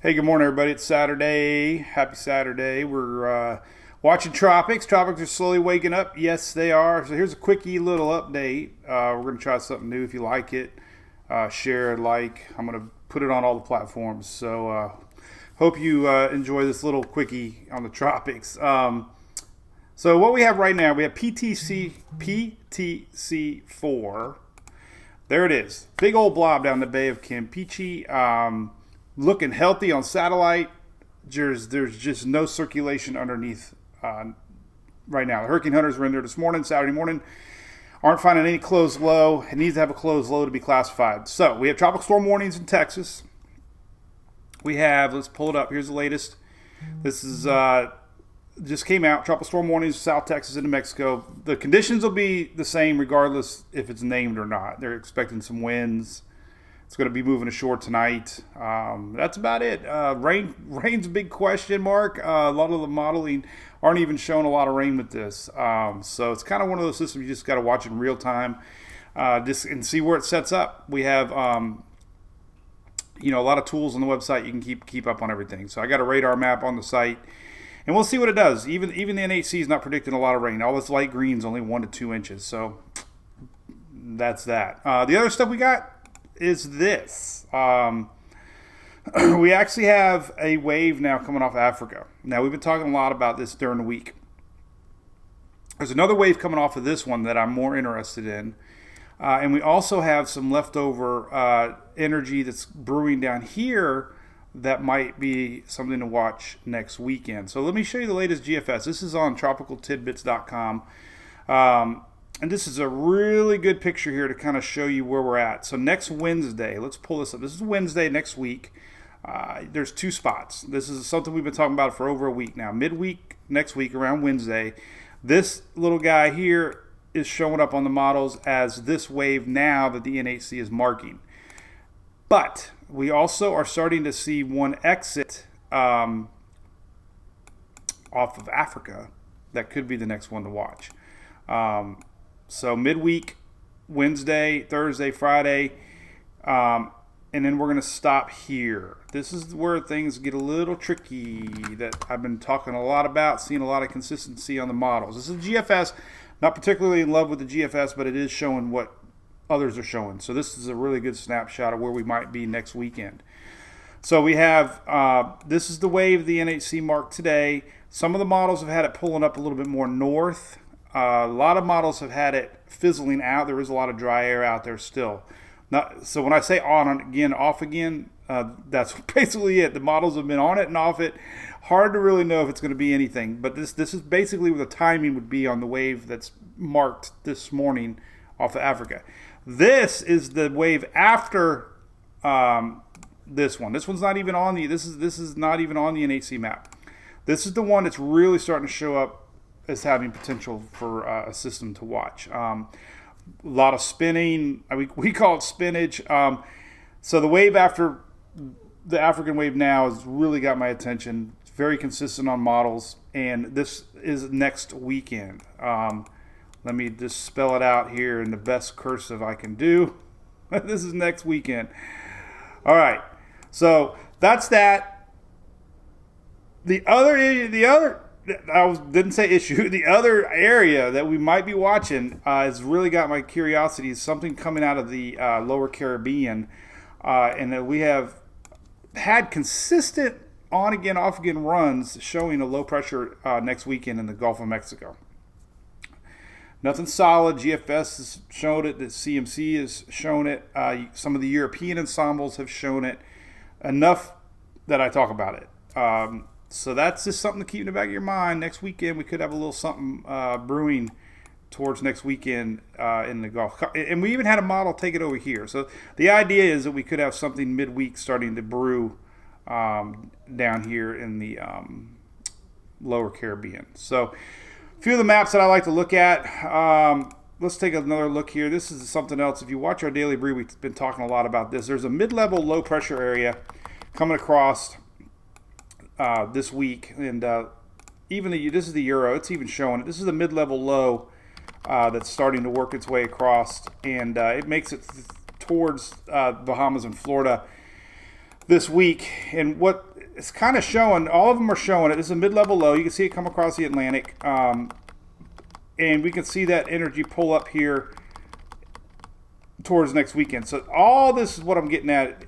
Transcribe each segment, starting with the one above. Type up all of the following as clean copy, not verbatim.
Hey, good morning, everybody. It's Saturday. Happy Saturday. We're watching tropics. Tropics are slowly waking up. Yes, they are. So here's a quickie little update. We're going to try something new. If you like it, share, like. I'm going to put it on all the platforms. So hope you enjoy this little quickie on the tropics. So what we have right now, we have PTC4. There it is. Big old blob down the Bay of Campeche. Looking healthy on satellite. There's just no circulation underneath right now. The hurricane hunters were in there this morning, Saturday morning. Aren't finding any closed low. It needs to have a closed low to be classified. So we have tropical storm warnings in Texas. We have, let's pull it up. Here's the latest. This is just came out. Tropical storm warnings, South Texas into Mexico. The conditions will be the same regardless if it's named or not. They're expecting some winds. It's going to be moving ashore tonight. That's about it. Rain's a big question mark. A lot of the modeling aren't even showing a lot of rain with this. So it's kind of one of those systems you just got to watch in real time just and see where it sets up. We have a lot of tools on the website. You can keep up on everything. So I got a radar map on the site. And we'll see what it does. Even the NHC is not predicting a lot of rain. All this light green is only 1 to 2 inches. So that's that. The other stuff we got is this. We actually have a wave now coming off Africa. Now, we've been talking a lot about this during the week. There's another wave coming off of this one that I'm more interested in. And we also have some leftover energy that's brewing down here that might be something to watch next weekend. So let me show you the latest GFS. This is on tropicaltidbits.com. And this is a really good picture here to kind of show you where we're at. So next Wednesday, let's pull this up. This is Wednesday next week. There's 2 spots. This is something we've been talking about for over a week now. Midweek next week around Wednesday, this little guy here is showing up on the models as this wave now that the NHC is marking. But we also are starting to see one exit off of Africa that could be the next one to watch. So midweek, Wednesday, Thursday, Friday, and then we're going to stop here. This is where things get a little tricky that I've been talking a lot about, seeing a lot of consistency on the models. This is GFS, not particularly in love with the GFS, but it is showing what others are showing. So this is a really good snapshot of where we might be next weekend. So we have, this is the wave the NHC marked today. Some of the models have had it pulling up a little bit more north. A lot of models have had it fizzling out. There is a lot of dry air out there still. So when I say on again, off again, that's basically it. The models have been on it and off it. Hard to really know if it's going to be anything. But this is basically what the timing would be on the wave that's marked this morning off of Africa. This is the wave after this one. This one's not even on the. This is not even on the NHC map. This is the one that's really starting to show up as having potential for a system to watch. A lot of spinning. We call it spinach. So the wave after the African wave now has really got my attention. It's very consistent on models, and this is next weekend. Let me just spell it out here in the best cursive I can do. This is next weekend. All right. So that's that. The other didn't say issue. The other area that we might be watching has really got my curiosity is something coming out of the lower Caribbean, and that we have had consistent on again, off again runs showing a low pressure next weekend in the Gulf of Mexico. Nothing solid. GFS has shown it. The CMC has shown it. Some of the European ensembles have shown it. Enough that I talk about it. So that's just something to keep in the back of your mind. Next weekend, we could have a little something brewing towards next weekend in the Gulf. And we even had a model take it over here. So the idea is that we could have something midweek starting to brew down here in the lower Caribbean. So a few of the maps that I like to look at. Let's take another look here. This is something else. If you watch our daily brew, we've been talking a lot about this. There's a mid-level low pressure area coming across this week, and this is the Euro. It's even showing it. This is the mid-level low that's starting to work its way across, and it makes it towards Bahamas and Florida. this week. And what it's kind of showing, all of them are showing it. This is a mid-level low. You can see it come across the Atlantic. And we can see that energy pull up here towards next weekend. So all this is what I'm getting at.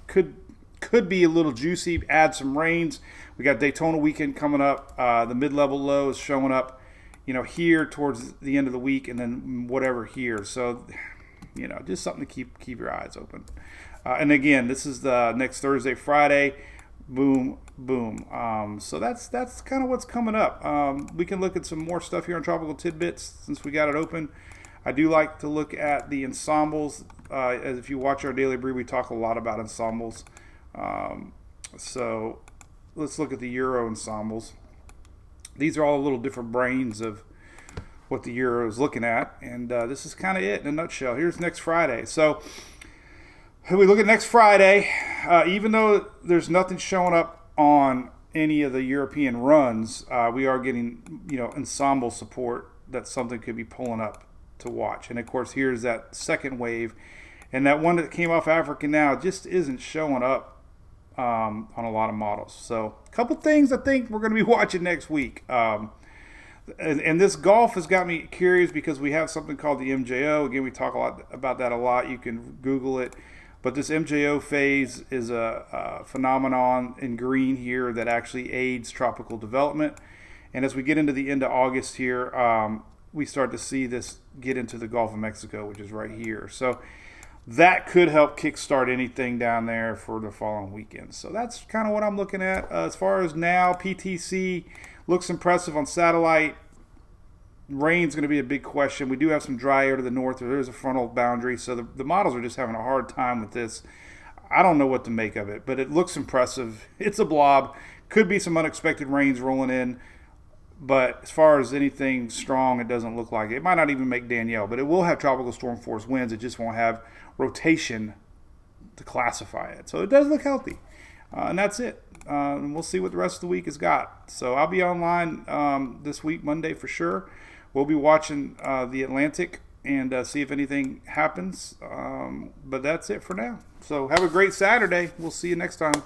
Could be a little juicy, add some rains. We got Daytona weekend coming up. The mid-level low is showing up, here towards the end of the week, and then whatever here. So, just something to keep your eyes open. And again, this is the next Thursday, Friday. Boom, boom. So that's kind of what's coming up. We can look at some more stuff here on Tropical Tidbits since we got it open. I do like to look at the ensembles. As if you watch our Daily Brew, we talk a lot about ensembles. So let's look at the Euro ensembles. These are all little different brains of what the Euro is looking at. And this is kind of it in a nutshell. Here's next Friday. So we look at next Friday. Even though there's nothing showing up on any of the European runs, we are getting, ensemble support that something could be pulling up to watch. And of course, here's that second wave. And that one that came off Africa now just isn't showing up on a lot of models. So a couple things I think we're going to be watching next week. And this golf has got me curious because we have something called the MJO. Again, we talk about that a lot. You can Google it. But this MJO phase is a phenomenon in green here that actually aids tropical development. And as we get into the end of August here, we start to see this get into the Gulf of Mexico, which is right here. So that could help kickstart anything down there for the following weekend. So that's kind of what I'm looking at. As far as now, PTC looks impressive on satellite. Rain's going to be a big question. We do have some dry air to the north. There's a frontal boundary. So the models are just having a hard time with this. I don't know what to make of it, but it looks impressive. It's a blob. Could be some unexpected rains rolling in. But as far as anything strong, it doesn't look like it. It might not even make Danielle, but it will have tropical storm force winds. It just won't have rotation to classify it. So it does look healthy. And that's it. And we'll see what the rest of the week has got. So I'll be online this week, Monday for sure. We'll be watching the Atlantic and see if anything happens. But that's it for now. So have a great Saturday. We'll see you next time.